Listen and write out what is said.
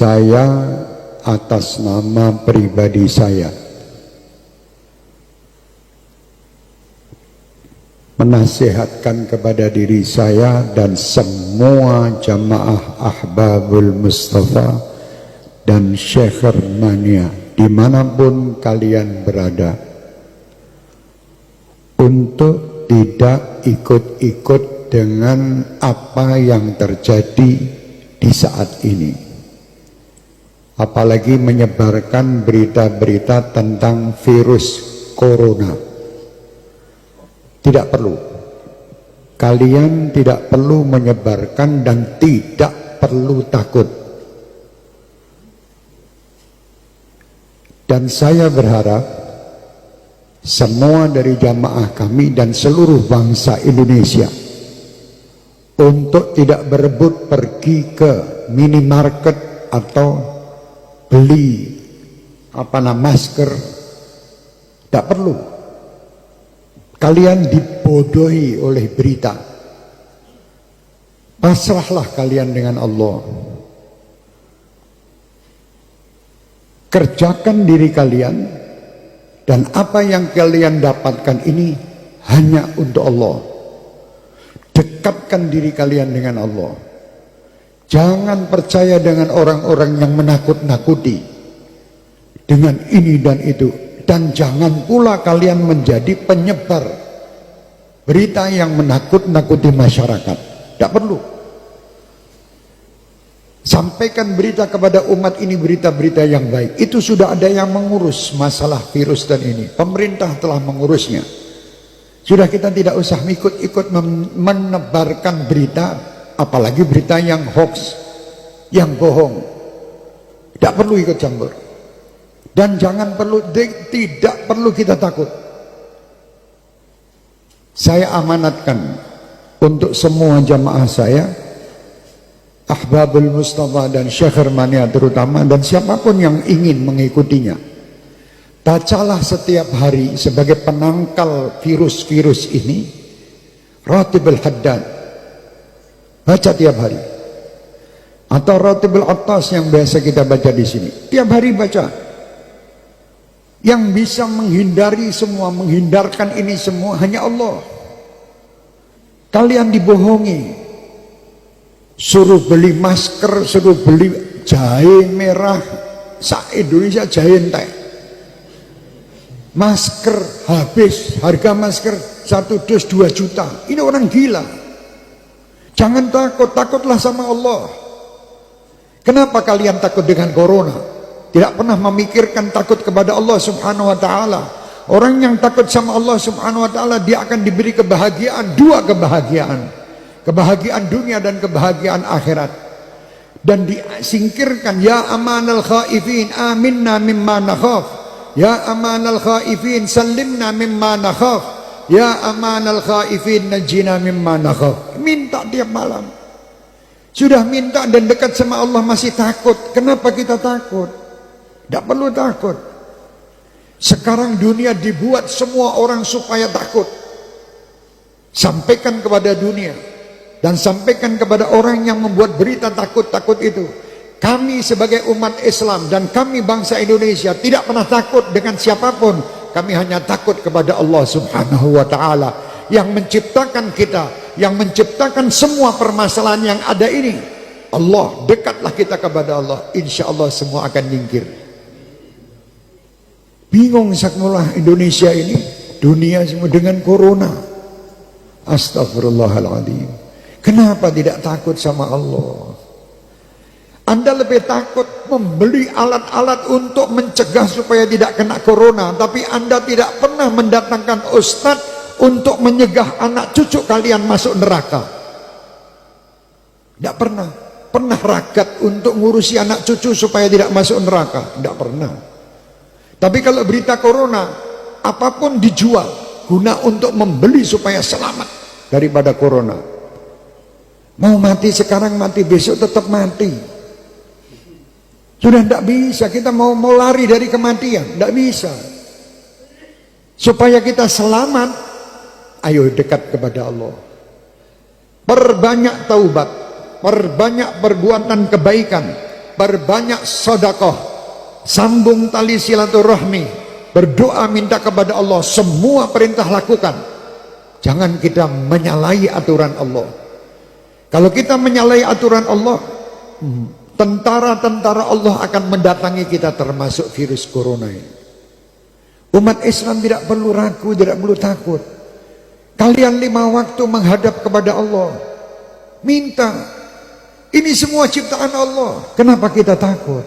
Saya atas nama pribadi saya menasihatkan kepada diri saya dan semua jamaah Ahbabul Mustafa dan Syekh Mania dimanapun kalian berada, untuk tidak ikut-ikut dengan apa yang terjadi di saat ini, apalagi menyebarkan berita-berita tentang virus corona. Tidak perlu. Kalian tidak perlu menyebarkan dan tidak perlu takut. Dan saya berharap semua dari jamaah kami dan seluruh bangsa Indonesia untuk tidak berebut pergi ke minimarket atau beli masker. Tidak perlu. Kalian dibodohi oleh berita. Pasrahlah kalian dengan Allah. Kerjakan diri kalian, dan apa yang kalian dapatkan ini hanya untuk Allah. Dekatkan diri kalian dengan Allah. Jangan percaya dengan orang-orang yang menakut-nakuti dengan ini dan itu. Dan jangan pula kalian menjadi penyebar berita yang menakut-nakuti masyarakat. Tidak perlu. Sampaikan berita kepada umat ini, berita-berita yang baik. Itu sudah ada yang mengurus masalah virus dan ini. Pemerintah telah mengurusnya. Sudah, kita tidak usah ikut-ikut menebarkan berita, apalagi berita yang hoax, yang bohong. Tidak perlu ikut campur. Dan tidak perlu kita takut. Saya amanatkan untuk semua jamaah saya, Ahbabul Mustafa dan Syekh Mania terutama, dan siapapun yang ingin mengikutinya, bacalah setiap hari sebagai penangkal virus-virus ini Ratibul Haddad. Baca tiap hari. Atau Ratibul Attas yang biasa kita baca di sini. Tiap hari baca. Yang bisa menghindari semua, menghindarkan ini semua hanya Allah. Kalian dibohongi, suruh beli masker, suruh beli jahe merah, se-Indonesia jahe entek. Masker habis, harga masker 1 dus 2 juta. Ini orang gila. Jangan takut, takutlah sama Allah. Kenapa kalian takut dengan corona? Tidak pernah memikirkan takut kepada Allah Subhanahu wa ta'ala. Orang yang takut sama Allah Subhanahu wa ta'ala, dia akan diberi kebahagiaan, 2 kebahagiaan. Kebahagiaan dunia dan kebahagiaan akhirat. Dan disingkirkan, ya amanal khaifin aminna mimma nakhaf. Ya amanal khaifin sallimna mimma nakhaf. Ya amanal khaifin najina mimma nakhaf. Minta tiap malam. Sudah minta dan dekat sama Allah masih takut. Kenapa kita takut? Tidak perlu takut. Sekarang dunia dibuat semua orang supaya takut. Sampaikan kepada dunia. Dan sampaikan kepada orang yang membuat berita takut-takut itu. Kami sebagai umat Islam dan kami bangsa Indonesia tidak pernah takut dengan siapapun. Kami hanya takut kepada Allah Subhanahu wa ta'ala, yang menciptakan kita, yang menciptakan semua permasalahan yang ada ini. Allah, dekatlah kita kepada Allah. Insya Allah semua akan nyingkir. Bingung saknulah Indonesia ini, dunia semua dengan corona. Astagfirullahaladzim. Kenapa tidak takut sama Allah? Anda lebih takut membeli alat-alat untuk mencegah supaya tidak kena corona, tapi Anda tidak pernah mendatangkan ustadz untuk menyegah anak cucu kalian masuk neraka. Tidak pernah. Pernah ragat untuk ngurusi anak cucu supaya tidak masuk neraka? Tidak pernah. Tapi kalau berita corona, apapun dijual guna untuk membeli supaya selamat daripada corona. Mau mati sekarang, mati besok tetap mati. Sudah tidak bisa, kita mau lari dari kematian, tidak bisa. Supaya kita selamat, ayo dekat kepada Allah. Perbanyak taubat, perbanyak perbuatan kebaikan, berbanyak sedekah, sambung tali silaturahmi, berdoa minta kepada Allah, semua perintah lakukan. Jangan kita menyalahi aturan Allah. Kalau kita menyalahi aturan Allah, tentara-tentara Allah akan mendatangi kita, termasuk virus corona ini. Umat Islam tidak perlu ragu, tidak perlu takut. Kalian 5 waktu menghadap kepada Allah, minta. Ini semua ciptaan Allah. Kenapa kita takut?